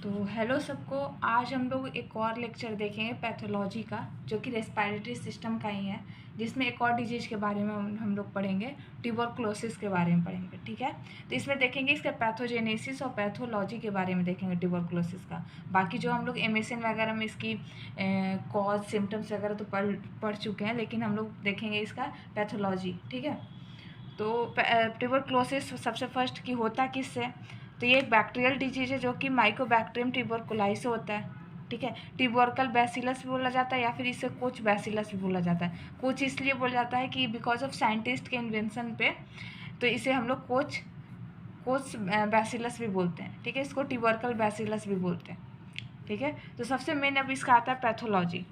तो हेलो सबको। आज हम लोग एक और लेक्चर देखेंगे पैथोलॉजी का, जो कि रेस्पिरेटरी सिस्टम का ही है, जिसमें एक और डिजीज के बारे में हम लोग पढ़ेंगे, ट्यूबरकुलोसिस के बारे में पढ़ेंगे। ठीक है, तो इसमें देखेंगे इसका पैथोजेनेसिस और पैथोलॉजी के बारे में देखेंगे ट्यूबरकुलोसिस का। बाकी जो हम लोग एमएसएन वगैरह में इसकी कॉज सिम्टम्स वगैरह तो पढ़ चुके हैं, लेकिन हम लोग देखेंगे इसका पैथोलॉजी। ठीक है, तो ट्यूबरकुलोसिस सबसे फर्स्ट की होता किससे, तो ये एक बैक्टीरियल डिजीज है जो कि माइकोबैक्टीरियम ट्यूबरकुलाई से होता है। ठीक है, ट्यूबरकल बैसिलस भी बोला जाता है या फिर इसे कोच बैसिलस भी बोला जाता है। कोच इसलिए बोला जाता है कि बिकॉज ऑफ साइंटिस्ट के इन्वेंशन पे, तो इसे हम लोग कोच कोच बैसिलस भी बोलते हैं। ठीक है, इसको ट्यूबरकल बैसिलस भी बोलते हैं। ठीक है, तो सबसे मेन अब इसका आता है पैथोलॉजी।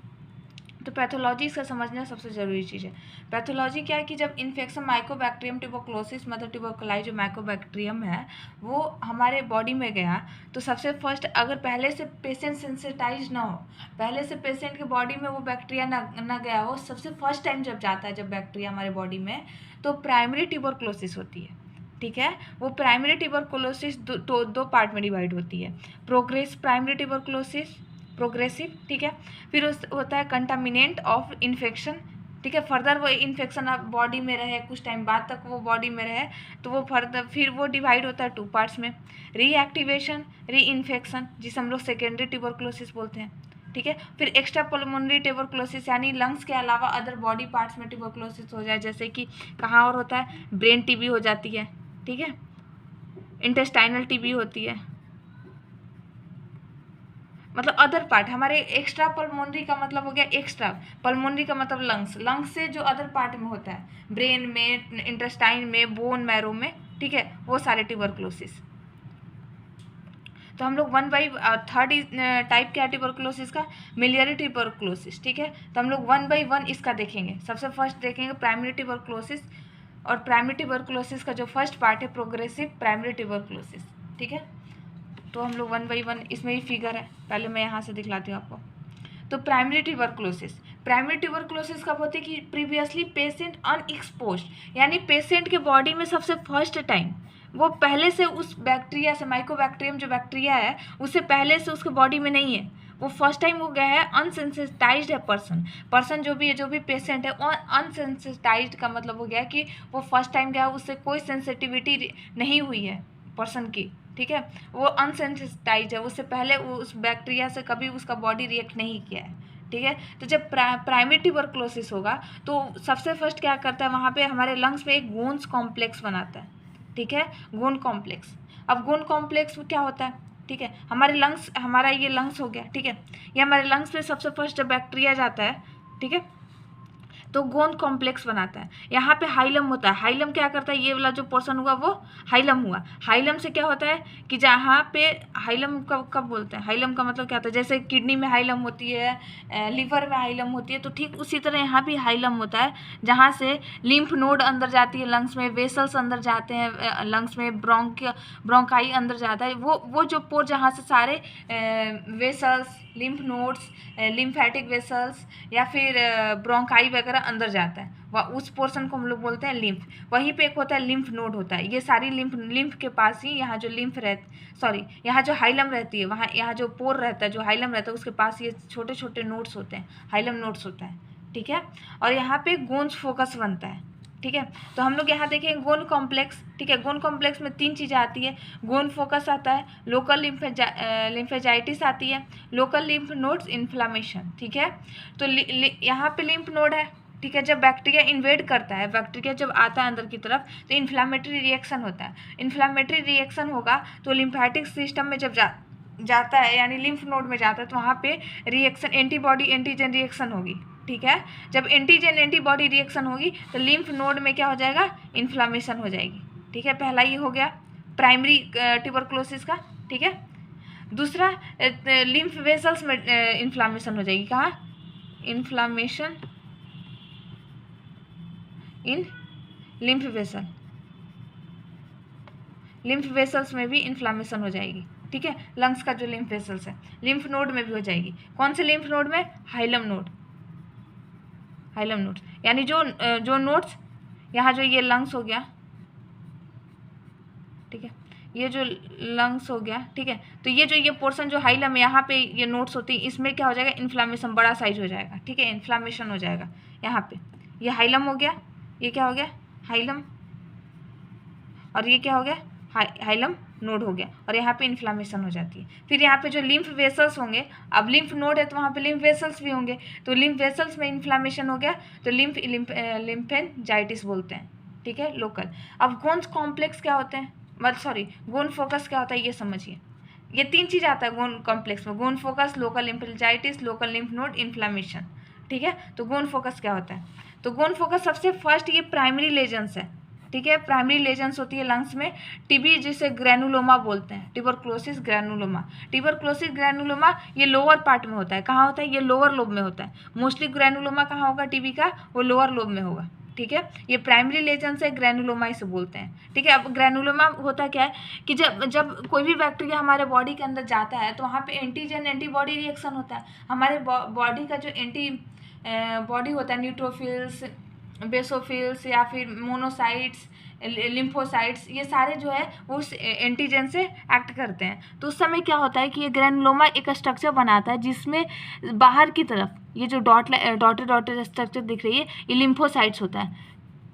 तो पैथोलॉजी इसका समझना सबसे ज़रूरी चीज़ है। पैथोलॉजी क्या है कि जब इन्फेक्शन माइकोबैक्टीरियम ट्यूबरकुलोसिस मतलब ट्यूबरकुलाई जो माइकोबैक्टीरियम है वो हमारे बॉडी में गया, तो सबसे फर्स्ट अगर पहले से पेशेंट सेंसिटाइज ना हो, पहले से पेशेंट के बॉडी में वो बैक्टीरिया ना गया हो, सबसे फर्स्ट टाइम जब जाता है जब बैक्टीरिया हमारे बॉडी में, तो प्राइमरी ट्यूबरकुलोसिस होती है। ठीक है, वो प्राइमरी ट्यूबरकुलोसिस दो पार्ट में डिवाइड होती है। Primary tuberculosis progressive. ठीक है, फिर उस होता है कंटामिनेंट ऑफ इन्फेक्शन। ठीक है, फर्दर वो इन्फेक्शन आप बॉडी में रहे, कुछ टाइम बाद तक वो बॉडी में रहे, तो वो फर्दर फिर वो डिवाइड होता है 2 पार्ट्स में, रीएक्टिवेशन, री इन्फेक्शन, जिसे हम लोग सेकेंडरी ट्यूबरकुलोसिस बोलते हैं। ठीक है, फिर एक्स्ट्रा पल्मोनरी ट्यूबरकुलोसिस यानी लंग्स के अलावा अदर बॉडी पार्ट्स में ट्यूबरकुलोसिस हो जाए, जैसे कि कहाँ और होता है, ब्रेन टीबी हो जाती है। ठीक है, इंटेस्टाइनल टीबी होती है, मतलब अदर पार्ट हमारे। एक्स्ट्रा पल्मोनरी का मतलब हो गया एक्स्ट्रा, पल्मोनरी का मतलब लंग्स, लंग्स से जो अदर पार्ट में होता है, ब्रेन में, इंटेस्टाइन में, बोन मैरो में। ठीक है, वो सारे ट्यूबरकुलोसिस। तो हम लोग वन बाई थर्ड टाइप क्या है ट्यूबरकुलोसिस का, मिलियरी ट्यूबरकुलोसिस। ठीक है, तो हम लोग 1 बाई 1 इसका देखेंगे। सबसे फर्स्ट देखेंगे प्राइमरी ट्यूबरकुलोसिस, और प्राइमरी ट्यूबरकुलोसिस का जो फर्स्ट पार्ट है प्रोग्रेसिव प्राइमरी ट्यूबरकुलोसिस। ठीक है, तो हम लोग 1 बाई 1 इसमें ही फिगर है, पहले मैं यहाँ से दिखलाती हूँ आपको। तो प्राइमरी ट्यूबरकुलोसिस कब होती है कि प्रीवियसली पेशेंट अनएक्सपोज, यानी पेशेंट के बॉडी में सबसे फर्स्ट टाइम वो पहले से उस बैक्टीरिया से, माइकोबैक्टीरियम जो बैक्टीरिया है उससे पहले से उसके बॉडी में नहीं है, वो फर्स्ट टाइम वो गया है। अनसेंसिटाइज्ड है पर्सन जो भी पेशेंट है वो अनसेंसिटाइज्ड का मतलब हो गया कि वो फर्स्ट टाइम गया, उससे कोई सेंसिटिविटी नहीं हुई है पर्सन की। ठीक है, वो अनसेंसिटाइज है, उससे पहले वो उस बैक्टीरिया से कभी उसका बॉडी रिएक्ट नहीं किया है। ठीक है, तो जब प्राइमरी ट्यूबरकुलोसिस होगा तो सबसे फर्स्ट क्या करता है, वहाँ पे हमारे लंग्स में एक गोन्स कॉम्प्लेक्स बनाता है। ठीक है, गोन कॉम्प्लेक्स। अब गोन कॉम्प्लेक्स क्या होता है, ठीक है, हमारे लंग्स, हमारा ये लंग्स हो गया। ठीक है, ये हमारे लंग्स में सबसे फर्स्ट जब बैक्टीरिया जाता है, ठीक है, तो गोंद कॉम्प्लेक्स बनाता है। यहाँ पे हाइलम होता है। हाइलम क्या करता है, ये वाला जो पोर्शन हुआ वो हाइलम हुआ। हाइलम से क्या होता है कि जहाँ पे हाइलम कब बोलते हैं, हाइलम का मतलब क्या होता है, जैसे किडनी में हाइलम होती है, लिवर में हाइलम होती है, तो ठीक उसी तरह यहाँ भी हाइलम होता है, जहाँ से लिम्फ नोड अंदर जाती है लंग्स में, वेसल्स अंदर जाते हैं लंग्स में, ब्रोंकाई अंदर जाता है, वो जो पोर जहाँ से सारे vessels, lymph nodes, lymphatic vessels या फिर ब्रोंकाई वगैरह अंदर जाता है, वह उस पोर्शन को हम लोग बोलते हैं लिम्फ। वहीं पे एक होता है लिम्फ नोड होता है, ये सारी लिम्फ के पास ही यहाँ जो यहाँ जो हाइलम रहती है, वहाँ यहाँ जो पोर रहता है, जो हाइलम रहता है उसके पास ये छोटे छोटे नोड्स होते हैं, हाइलम नोड्स होता है। ठीक है, और यहाँ पे गोन्स फोकस बनता है। ठीक है, तो हम लोग यहाँ देखें गोन कॉम्प्लेक्स। ठीक है, गोन कॉम्प्लेक्स में 3 चीज़ें आती है, गोन फोकस आता है, लोकल लिम्फेजाइटिस आती है, लोकल लिम्फ नोड्स इन्फ्लामेशन। ठीक है, तो यहाँ पे लिम्फ नोड है। ठीक है, जब बैक्टीरिया इन्वेड करता है, बैक्टीरिया जब आता है अंदर की तरफ, तो इन्फ्लामेटरी रिएक्शन होता है। इन्फ्लामेटरी रिएक्शन होगा तो लिम्फेटिक सिस्टम में जब जाता है, यानी लिम्फ नोड में जाता है, तो वहाँ पे रिएक्शन, एंटीबॉडी एंटीजन रिएक्शन होगी। ठीक है, जब एंटीजन एंटीबॉडी रिएक्शन होगी तो लिम्फ नोड में क्या हो जाएगा, इन्फ्लामेशन हो जाएगी। ठीक है, पहला ये हो गया प्राइमरी ट्यूबरकुलोसिस का। ठीक है, दूसरा लिम्फ वेसल्स में इन्फ्लामेशन हो जाएगी। कहाँ, इन्फ्लामेशन इन लिम्फ वेसल, लिम्फ वेसल्स में भी इन्फ्लामेशन हो जाएगी। ठीक है, लंग्स का जो लिम्फ वेसल्स है, लिम्फ नोड में भी हो जाएगी। कौन से लिम्फ नोड में, हाइलम नोड, हाइलम नोड्स, यानी जो नोड्स, यहाँ जो ये लंग्स हो गया, ठीक है, ये जो लंग्स हो गया, ठीक है, तो ये पोर्शन जो हाइलम यहाँ पे ये नोट्स होती है, इसमें क्या हो जाएगा, इन्फ्लामेशन, बड़ा साइज हो जाएगा, ठीक है, इन्फ्लामेशन हो जाएगा यहाँ पे। ये हाइलम हो गया, ये क्या हो गया, हाइलम, और ये क्या हो गया, हाइलम नोड हो गया, और यहाँ पे इन्फ्लामेशन हो जाती है। फिर यहाँ पे जो लिम्फ वेसल्स होंगे, अब लिम्फ नोड है तो वहाँ पे लिम्फ वेसल्स भी होंगे, तो लिम्फ वेसल्स में इन्फ्लामेशन हो गया तो लिम्फेंजाइटिस बोलते हैं, ठीक है, लोकल। अब गोन्स कॉम्प्लेक्स क्या होते हैं, गोन फोकस क्या होता है ये समझिए। ये 3 चीज़ आता है गोन कॉम्प्लेक्स में, Ghon focus, local lymphangitis, local lymph node inflammation, ठीक है। तो गोन फोकस क्या होता है, तो गोन फोकस सबसे फर्स्ट ये प्राइमरी लेजन्स है, ठीक है, प्राइमरी लेजन्स होती है लंग्स में। टीबी जिसे ग्रैनुलोमा बोलते हैं, ट्यूबरक्लोसिस ग्रैनुलोमा। ट्यूबरक्लोसिस ग्रैनुलोमा ये लोअर पार्ट में होता है, कहाँ होता है, ये लोअर लोब में होता है। मोस्टली ग्रैनुलोमा कहाँ होगा टीबी का, वो लोअर लोब में होगा, ठीक है। ये प्राइमरी लेजन्स है, ग्रैनुलोमा इसे बोलते हैं, ठीक है। अब ग्रैनुलोमा होता क्या है कि जब कोई भी बैक्टीरिया हमारे बॉडी के अंदर जाता है तो वहाँ पे एंटीजन एंटीबॉडी रिएक्शन होता है। हमारे बॉडी का जो बॉडी होता है, न्यूट्रोफिल्स, बेसोफिल्स या फिर मोनोसाइट्स, लिम्फोसाइट्स, ये सारे जो है वो उस एंटीजन से एक्ट करते हैं। तो उस समय क्या होता है कि ये ग्रैनुलोमा एक स्ट्रक्चर बनाता है जिसमें बाहर की तरफ ये जो डॉटेड स्ट्रक्चर दिख रही है, ये लिम्फोसाइट्स होता है।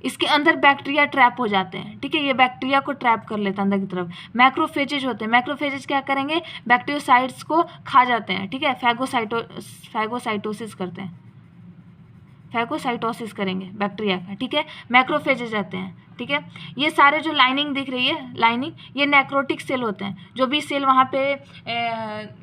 इसके अंदर बैक्टीरिया ट्रैप हो जाते हैं, ठीक है, ये बैक्टीरिया को ट्रैप कर लेता है अंदर की तरफ। मैक्रोफेजेज होते हैं, मैक्रोफेजेज क्या करेंगे, बैक्टीरियोसाइट्स को खा जाते हैं, ठीक है, फैगोसाइटोसिस करते हैं, फैगोसाइटोसिस करेंगे बैक्टीरिया का, ठीक है। मैक्रोफेजेज रहते हैं, ठीक है। ये सारे जो लाइनिंग दिख रही है, लाइनिंग, ये नेक्रोटिक सेल होते हैं। जो भी सेल वहाँ पे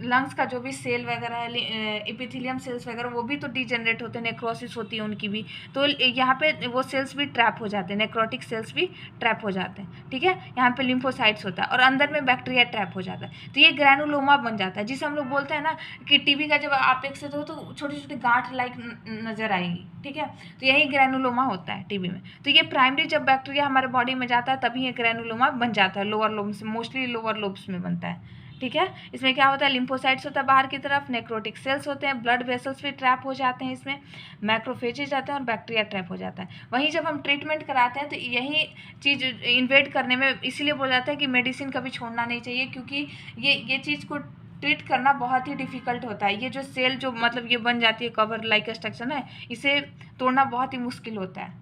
लंग्स का जो भी सेल वगैरह है, एपिथेलियम सेल्स वगैरह, वो भी तो डिजेनरेट होते हैं, नेक्रोसिस होती है उनकी भी, तो यहाँ पे वो सेल्स भी ट्रैप हो जाते हैं, नेक्रोटिक सेल्स भी ट्रैप हो जाते हैं, ठीक है। यहाँ पे लिम्फोसाइट्स होता है और अंदर में बैक्टीरिया ट्रैप हो जाता है, तो ये ग्रैनुलोमा बन जाता है, जिसे हम लोग बोलते हैं ना कि टीबी का जब आप एक से तो छोटी छोटी गांठ लाइक नजर आएगी, ठीक है, तो यही ग्रैनुलोमा होता है टीबी में। तो ये प्राइमरी जब बैक्टीरिया हमारे बॉडी में जाता है तभी ये ग्रैनुलोमा बन जाता है, lower lobes, mostly lower lobes में बनता है, ठीक है। इसमें क्या होता है, लिम्फोसाइट्स होता है बाहर की तरफ, नेक्रोटिक सेल्स होते हैं, ब्लड वेसल्स भी ट्रैप हो जाते हैं, इसमें मैक्रोफेजेज जाते हैं और बैक्टीरिया ट्रैप हो जाता है। वहीं जब हम ट्रीटमेंट कराते हैं तो यही चीज़ इन्वेड करने में इसीलिए बोला जाता है कि मेडिसिन कभी छोड़ना नहीं चाहिए, क्योंकि ये चीज़ को ट्रीट करना बहुत ही डिफ़िकल्ट होता है। ये जो सेल जो मतलब ये बन जाती है कवर लाइक स्ट्रक्चर है, इसे तोड़ना बहुत ही मुश्किल होता है,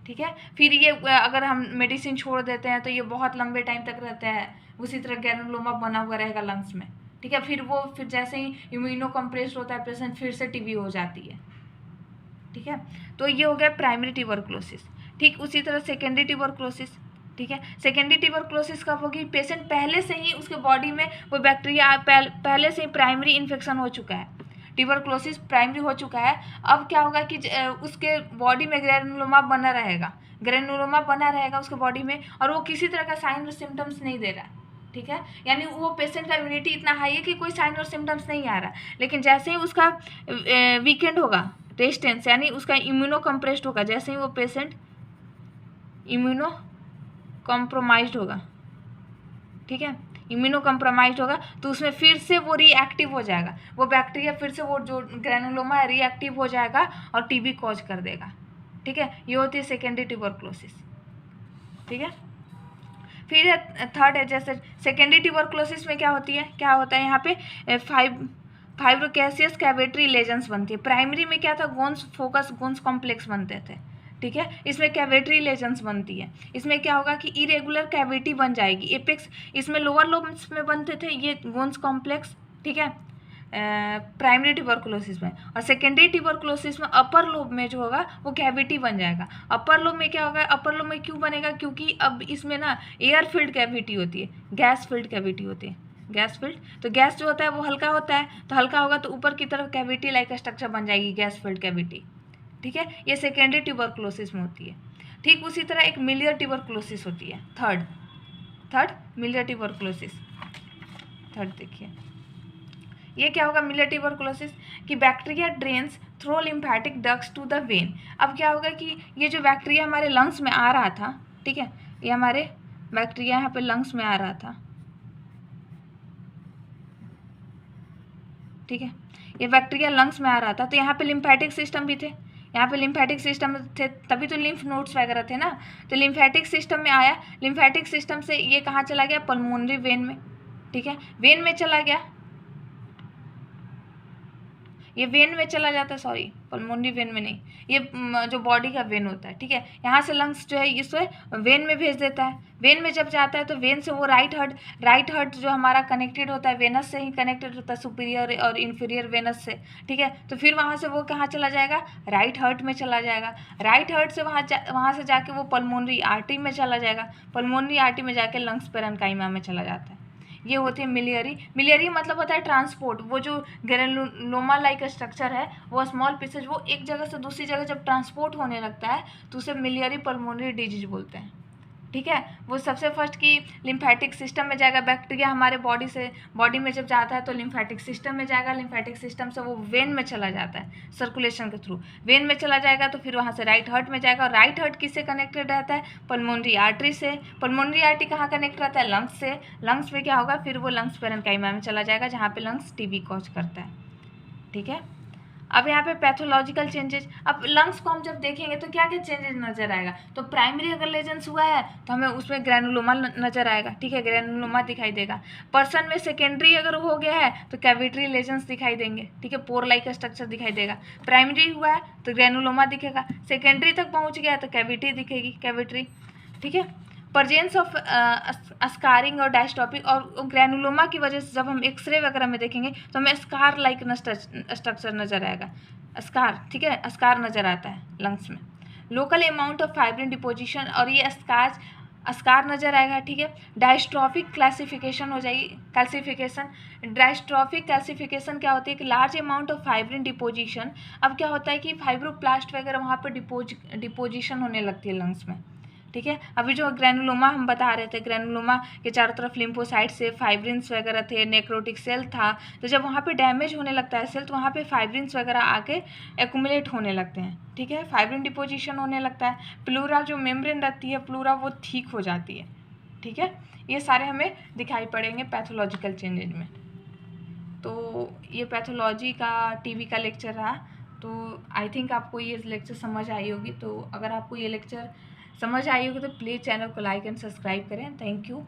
ठीक है। फिर ये अगर हम मेडिसिन छोड़ देते हैं तो ये बहुत लंबे टाइम तक रहता है, उसी तरह ग्रैनुलोमा बना हुआ रहेगा लंग्स में, ठीक है। फिर जैसे ही इम्यूनो कंप्रेस्ड होता है पेशेंट, फिर से टीबी हो जाती है, ठीक है। तो ये हो गया प्राइमरी ट्यूबरक्लोसिस। ठीक उसी तरह सेकेंडरी ट्यूबरक्लोसिस, ठीक है। सेकेंडरी ट्यूबरक्लोसिस कब होगी, पेशेंट पहले से ही उसके बॉडी में वो बैक्टीरिया पहले से ही प्राइमरी इन्फेक्शन हो चुका है, ट्यूबरक्लोसिस प्राइमरी हो चुका है। अब क्या होगा कि उसके बॉडी में ग्रैनुलोमा बना रहेगा उसके बॉडी में, और वो किसी तरह का साइन और सिम्टम्स नहीं दे रहा, ठीक है। यानी वो पेशेंट का इम्यूनिटी इतना हाई है कि कोई साइन और सिम्टम्स नहीं आ रहा, लेकिन जैसे ही उसका वीकेंड होगा, रेजिस्टेंस यानी उसका इम्यूनो कंप्रेस्ड होगा, जैसे ही वो पेशेंट इम्यूनो कॉम्प्रोमाइज्ड होगा, ठीक है, इम्यूनो कॉम्प्रोमाइज्ड होगा तो उसमें फिर से वो रिएक्टिव हो जाएगा, वो बैक्टीरिया फिर से वो जो ग्रैनुलोमा है रिएक्टिव हो जाएगा और टीबी कॉज कर देगा, ठीक है। ये होती है सेकेंडरी ट्यूबरक्लोसिस, ठीक है। फिर थर्ड है, जैसे सेकेंडरी ट्यूबरक्लोसिस में क्या होता है यहाँ पे फाइब्रोकेसियस कैविटी लेजन्स बनती है। प्राइमरी में क्या था, गोन्स कॉम्प्लेक्स बनते थे, ठीक है। इसमें कैविटी लेजन्स बनती है। इसमें क्या होगा कि इरेगुलर कैविटी बन जाएगी, एपेक्स इसमें लोअर लोब्स में बनते थे ये गोन्स कॉम्प्लेक्स, ठीक है, प्राइमरी ट्यूबरक्लोसिस में। और सेकेंडरी ट्यूबरक्लोसिस में अपर लोब में जो होगा वो कैविटी बन जाएगा। अपर लोब में क्या होगा, अपर लोब में क्यों बनेगा, क्योंकि अब इसमें ना एयर फिल्ड कैविटी होती है, गैस फिल्ड कैविटी होती है, गैस फिल्ड। तो गैस जो होता है वो हल्का होता है, तो हल्का होगा तो ऊपर की तरफ कैविटी लाइक स्ट्रक्चर बन जाएगी, गैस फिल्ड कैविटी, ठीक है। ये सेकेंडरी ट्यूबरक्लोसिस में होती है। ठीक उसी तरह एक मिलियर ट्यूबरक्लोसिस होती है, थर्ड मिलियर ट्यूबरक्लोसिस। थर्ड देखिए ये क्या होगा, मिलियर ट्यूबरक्लोसिस कि bacteria drains through lymphatic ducts to the vein. अब क्या होगा कि ये जो बैक्टीरिया हमारे लंग्स में आ रहा था, ठीक है, ये हमारे बैक्टीरिया यहाँ पे लंग्स में आ रहा था, ठीक है, ये बैक्टीरिया लंग्स में आ रहा था, तो यहाँ पे लिम्फेटिक सिस्टम भी थे, यहाँ पे लिम्फेटिक सिस्टम थे, तभी तो लिम्फ नोड्स वगैरह थे ना। तो लिम्फेटिक सिस्टम में आया, लिम्फेटिक सिस्टम से ये कहाँ चला गया, पल्मोनरी वेन में, ठीक है, वेन में चला गया, ये वेन में चला जाता है, सॉरी पल्मोनरी वेन में नहीं, ये जो बॉडी का वेन होता है, ठीक है, यहाँ से लंग्स जो है इसे वेन में भेज देता है। वेन में जब जाता है तो वेन से वो राइट हार्ट जो हमारा कनेक्टेड होता है वेनस से ही कनेक्टेड होता है, सुपीरियर और इन्फीरियर वेनस से, ठीक है। तो फिर वहाँ से वो कहाँ चला जाएगा, राइट हार्ट में चला जाएगा। राइट हार्ट से वहाँ से जाके वो पल्मोनरी आर्टरी में चला जाएगा, पल्मोनरी आर्टरी में जाके लंग्स पेरेन्काइमा में चला जाता है। ये होती है मिलियरी मतलब होता है ट्रांसपोर्ट। वो जो ग्रेनुलोमा लाइक स्ट्रक्चर है, वो स्मॉल पीसेज वो एक जगह से दूसरी जगह जब ट्रांसपोर्ट होने लगता है तो उसे मिलियरी पल्मोनरी डिजीज बोलते हैं, ठीक है। वो सबसे फर्स्ट की लिम्फेटिक सिस्टम में जाएगा, बैक्टीरिया हमारे बॉडी में जब जाता है तो लिम्फेटिक सिस्टम में जाएगा, लिम्फेटिक सिस्टम से वो वेन में चला जाता है सर्कुलेशन के थ्रू, वेन में चला जाएगा तो फिर वहाँ से राइट हार्ट में जाएगा, और राइट हार्ट किससे कनेक्टेड रहता है, पल्मोनरी आर्टरी से। पल्मोनरी आर्टरी कहाँ कनेक्ट रहता है, लंग्स से। लंग्स में क्या होगा, फिर वो लंग्स पेरेन्काइमा में चला जाएगा जहाँ पे लंग्स टीबी कॉज करता है, ठीक है। अब यहाँ पे पैथोलॉजिकल चेंजेस, अब लंग्स को हम जब देखेंगे तो क्या क्या चेंजेस नजर आएगा, तो प्राइमरी अगर लेजेंस हुआ है तो हमें उसमें ग्रैनुलोमा नजर आएगा, ठीक है, ग्रैनुलोमा दिखाई देगा। पर्सन में सेकेंडरी अगर हो गया है तो कैविटरी लेजेंस दिखाई देंगे, ठीक है, पोर लाइक स्ट्रक्चर दिखाई देगा। प्राइमरी हुआ है तो ग्रैनुलोमा दिखेगा, सेकेंडरी तक पहुँच गया तो कैविटी दिखेगी, कैविटरी, ठीक है। प्रजेंस ऑफ स्कारिंग और डायस्ट्रॉपिक, और ग्रैनुलोमा की वजह से जब हम एक्सरे वगैरह में देखेंगे तो हमें स्कार लाइक स्ट्रक्चर नजर आएगा, स्कार, ठीक है, स्कार नजर आता है लंग्स में। Local amount of fibrin deposition, और ये स्कार नजर आएगा, ठीक है। डायस्ट्रॉफिक क्लासिफिकेशन हो जाएगी, कैल्सिफिकेशन। डायस्ट्रॉफिक कैल्सिफिकेशन क्या होती है कि large amount of fibrin deposition. अब क्या होता है कि फाइब्रोप्लास्ट वगैरह वहाँ पर डिपोजिशन होने लगती है लंग्स में, ठीक है। अभी जो ग्रैनुलोमा हम बता रहे थे, ग्रैनुलोमा के चारों तरफ लिम्फोसाइट से फाइब्रिन्स वगैरह थे, नेक्रोटिक सेल था, तो जब वहाँ पे डैमेज होने लगता है सेल तो वहाँ पे फाइब्रिन्स वगैरह आके एक्यूमुलेट होने लगते हैं, ठीक है, फाइब्रिन डिपोजिशन होने लगता है। प्लूरा जो मेम्ब्रेन रहती है प्लूरा वो ठीक हो जाती है, ठीक है। ये सारे हमें दिखाई पड़ेंगे पैथोलॉजिकल चेंजेज में। तो ये पैथोलॉजी का टीबी का लेक्चर रहा, तो आई थिंक आपको ये लेक्चर समझ आई होगी। तो अगर आपको ये लेक्चर समझ आई होगी तो प्लीज़ चैनल को लाइक एंड सब्सक्राइब करें। Thank you.